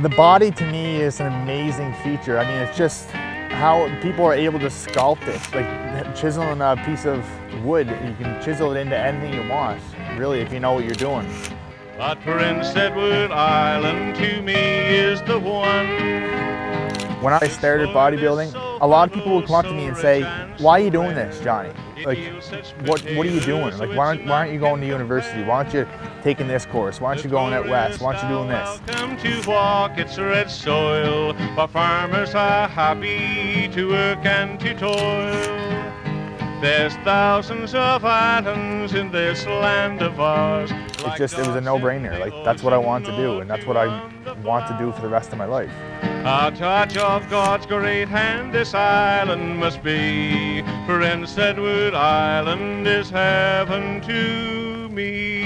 The body to me is an amazing feature. I mean, it's just how people are able to sculpt it. Like chiseling a piece of wood, you can chisel it into anything you want, really, if you know what you're doing. But Prince Edward Island to me is the one. When I started bodybuilding, a lot of people would come up to me and say, "Why are you doing this, Johnny? Like, what are you doing? Like, why aren't you going to university? Why aren't you taking this course? Why aren't you going out west? Why aren't you doing this?" Welcome to walk its red soil, where farmers are happy to work and to toil. There's thousands of islands in this land of ours. It was a no-brainer. Like, that's what I want to do, and that's what I want to do for the rest of my life. A touch of God's great hand this island must be. Prince Edward Island is heaven to me.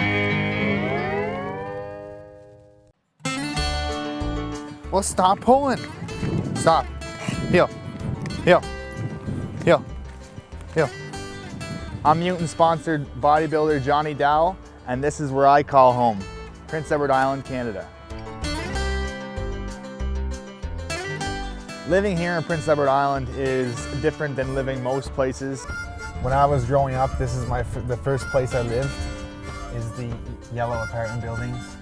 Well, stop pulling. Stop. Heel. Heel. Heel. Heel. I'm Mutant-sponsored bodybuilder Johnny Doull, and this is where I call home, Prince Edward Island, Canada. Living here in Prince Edward Island is different than living most places. When I was growing up, this is the first place I lived, is the yellow apartment buildings.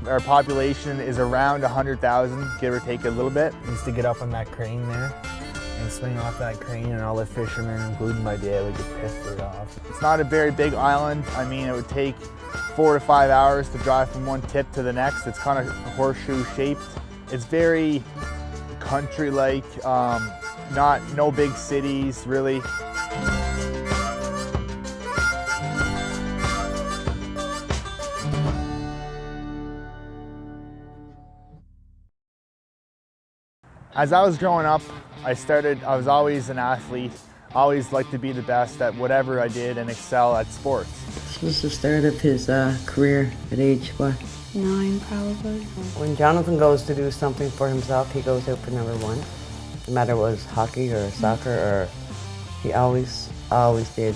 Our population is around 100,000, give or take a little bit. I used to get up on that crane there and swing off that crane, and all the fishermen, including my dad, would get pissed right off. It's not a very big island. I mean, it would take 4 to 5 hours to drive from one tip to the next. It's kind of horseshoe shaped. It's very country-like, no big cities, really. As I was growing up, I was always an athlete. Always liked to be the best at whatever I did and excel at sports. This was the start of his career at age, what? 9 probably. When Jonathan goes to do something for himself, he goes out for number one. No matter what it was hockey or soccer, or he always did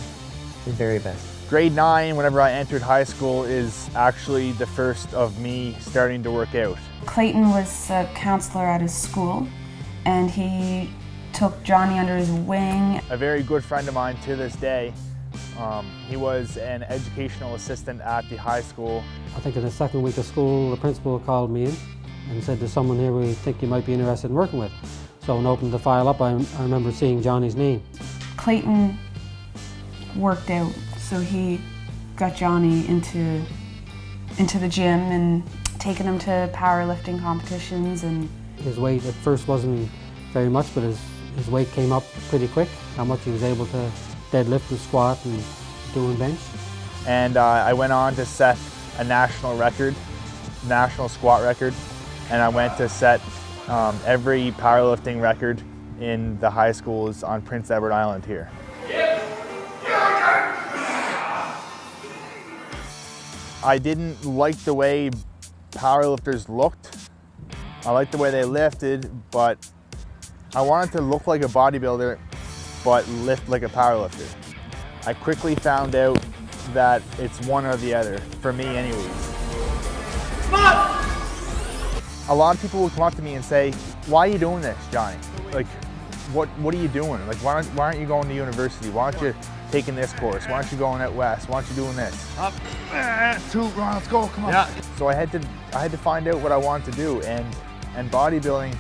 his very best. Grade 9, whenever I entered high school, is actually the first of me starting to work out. Clayton was a counselor at his school, and he took Johnny under his wing. A very good friend of mine to this day. He was an educational assistant at the high school. I think in the second week of school, the principal called me in and said, "There's someone here we think you might be interested in working with." So when I opened the file up, I remember seeing Johnny's name. Clayton worked out, so he got Johnny into the gym and taking him to powerlifting competitions. And his weight at first wasn't very much, but his weight came up pretty quick, how much he was able to deadlift and squat and doing bench. And I went on to set a national squat record, and I went to set every powerlifting record in the high schools on Prince Edward Island here. I didn't like the way powerlifters looked. I liked the way they lifted, but I wanted to look like a bodybuilder but lift like a powerlifter. I quickly found out that it's one or the other, for me anyways. A lot of people would come up to me and say, "Why are you doing this, Johnny? Like, what are you doing? Like, why aren't you going to university? Why aren't you taking this course? Why aren't you going out west? Why aren't you doing this?" Up, 2, run, let's go, come on. Yeah. So I had to find out what I wanted to do, and bodybuilding,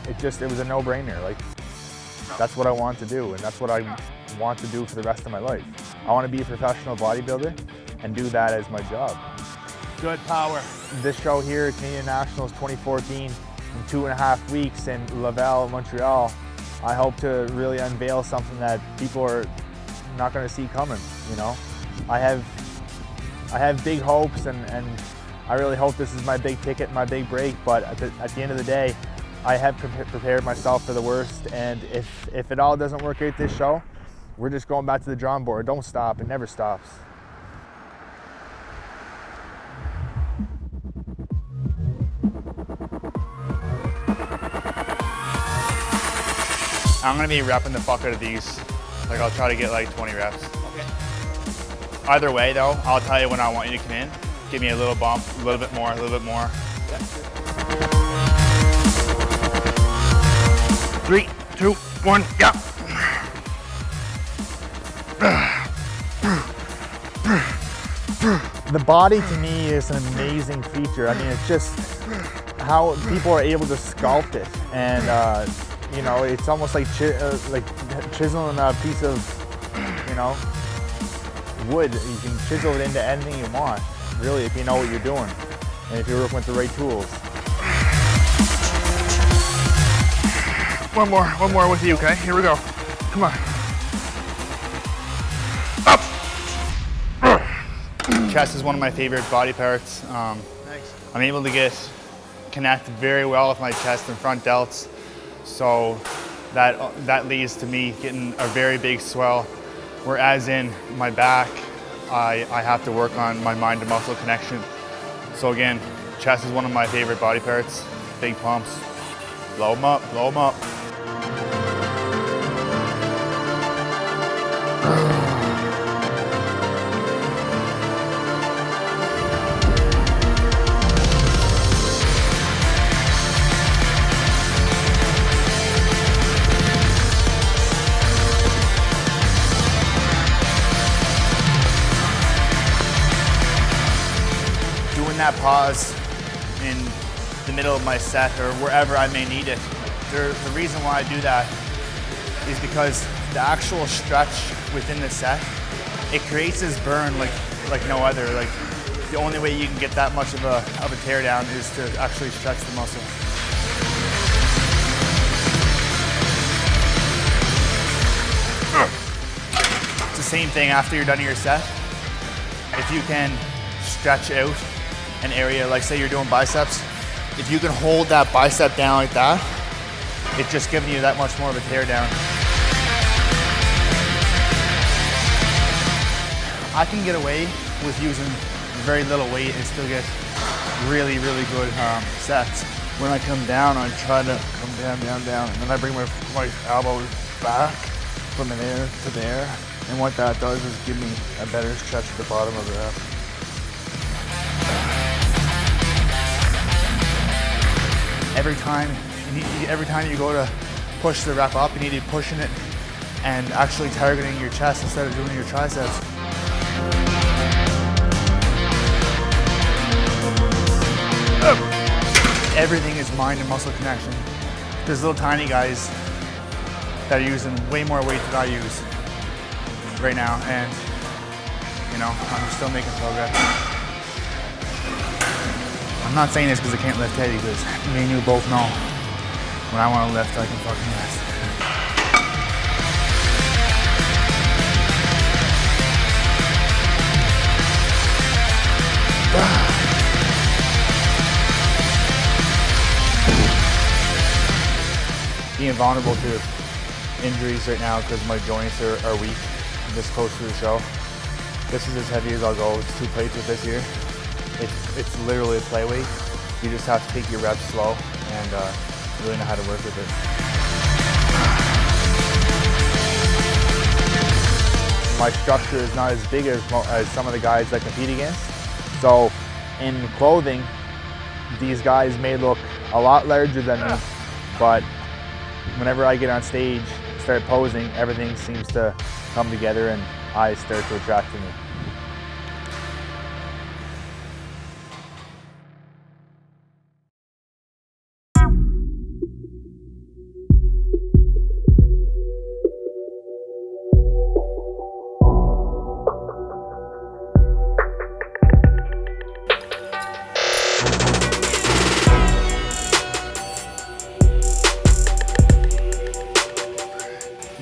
it was a no-brainer. Like, that's what I want to do, and that's what I want to do for the rest of my life. I want to be a professional bodybuilder and do that as my job. Good power. This show here, Canadian Nationals 2014, in 2.5 weeks in Laval, Montreal, I hope to really unveil something that people are not going to see coming, you know? I have big hopes, and I really hope this is my big ticket, my big break, but at the end of the day, I have prepared myself for the worst, and if it all doesn't work out this show, we're just going back to the drawing board. Don't stop, it never stops. I'm gonna be repping the fuck out of these. Like, I'll try to get like 20 reps. Okay. Either way though, I'll tell you when I want you to come in. Give me a little bump, a little bit more, 3, 2, 1, yeah. The body to me is an amazing feature. I mean, it's just how people are able to sculpt it, and you know, it's almost like chiseling a piece of, you know, wood. You can chisel it into anything you want, really, if you know what you're doing and if you're working with the right tools. One more with you, okay? Here we go. Come on. Up! Chest is one of my favorite body parts. I'm able to connect very well with my chest and front delts, so that leads to me getting a very big swell. Whereas in my back, I have to work on my mind to muscle connection. So again, chest is one of my favorite body parts. Big pumps, blow them up, blow them up. That pause in the middle of my set or wherever I may need it. The reason why I do that is because the actual stretch within the set, it creates this burn like no other. Like the only way you can get that much of a tear down is to actually stretch the muscle. It's the same thing after you're done with your set. If you can stretch out an area, like say you're doing biceps, if you can hold that bicep down like that, it's just giving you that much more of a tear down. I can get away with using very little weight and still get really, really good sets. When I come down, I try to come down, and then I bring my elbows back from there to there, and what that does is give me a better stretch at the bottom of the rep. Every time you go to push the rep up, you need to be pushing it and actually targeting your chest instead of doing your triceps. Everything is mind and muscle connection. There's little tiny guys that are using way more weight than I use right now, and you know, I'm still making progress. I'm not saying this because I can't lift heavy, because me and you both know when I want to lift, I can fucking lift. Being vulnerable to injuries right now because my joints are weak this close to the show. This is as heavy as I'll go. It's 2 plates with this here. It's literally a play weight. You just have to take your reps slow and really know how to work with it. My structure is not as big as some of the guys I compete against. So in clothing, these guys may look a lot larger than me, but whenever I get on stage, start posing, everything seems to come together and eyes start to attract to me.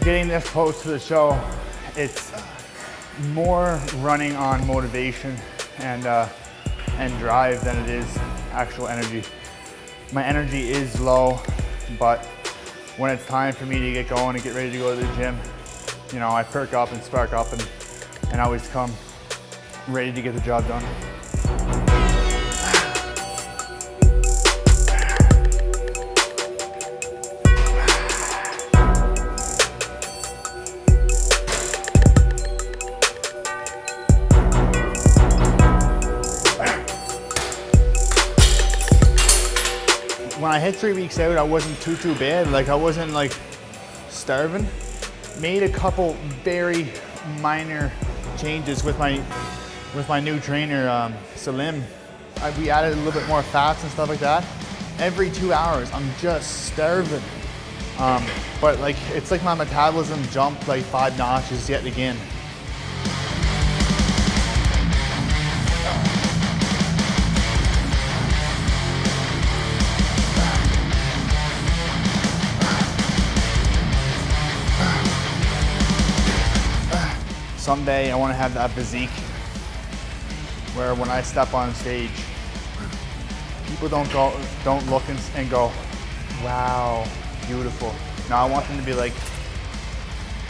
Getting this close to the show, it's more running on motivation and drive than it is actual energy. My energy is low, but when it's time for me to get going and get ready to go to the gym, you know, I perk up and spark up and always come ready to get the job done. when I hit 3 weeks out, I wasn't too bad. Like I wasn't like starving. Made a couple very minor changes with my new trainer, Salim. We added a little bit more fats and stuff like that. Every 2 hours, I'm just starving. But like, it's like my metabolism jumped like 5 notches yet again. Someday I want to have that physique where when I step on stage, people don't look and go, wow, beautiful. No, I want them to be like,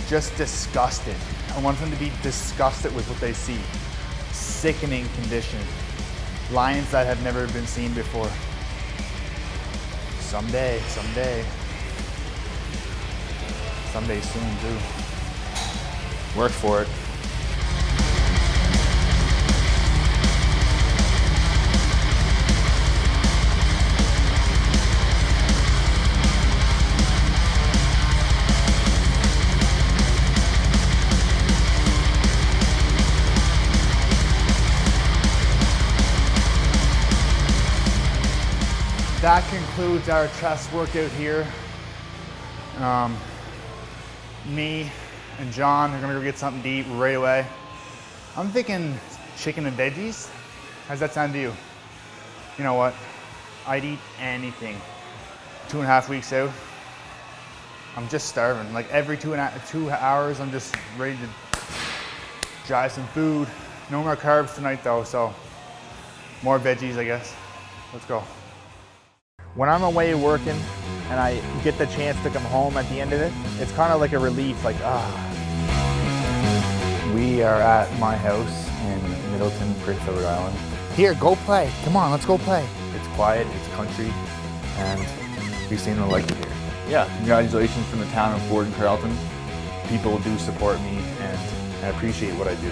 just disgusted. I want them to be disgusted with what they see. Sickening condition. Lines that have never been seen before. Someday, someday. Someday soon too. Work for it. That concludes our chest workout here. Me and John are gonna go get something to eat right away. I'm thinking chicken and veggies. How's that sound to you? You know what? I'd eat anything. 2.5 weeks out, I'm just starving. Like every 2 hours, I'm just ready to try some food. No more carbs tonight though, so more veggies, I guess. Let's go. When I'm away working and I get the chance to come home at the end of it, it's kind of like a relief, like, We are at my house in Middleton, Prince Edward Island. Here, go play. Come on, let's go play. It's quiet, it's country, and we seem to like it here. Yeah, congratulations from the town of Borden Carleton. People do support me and I appreciate what I do.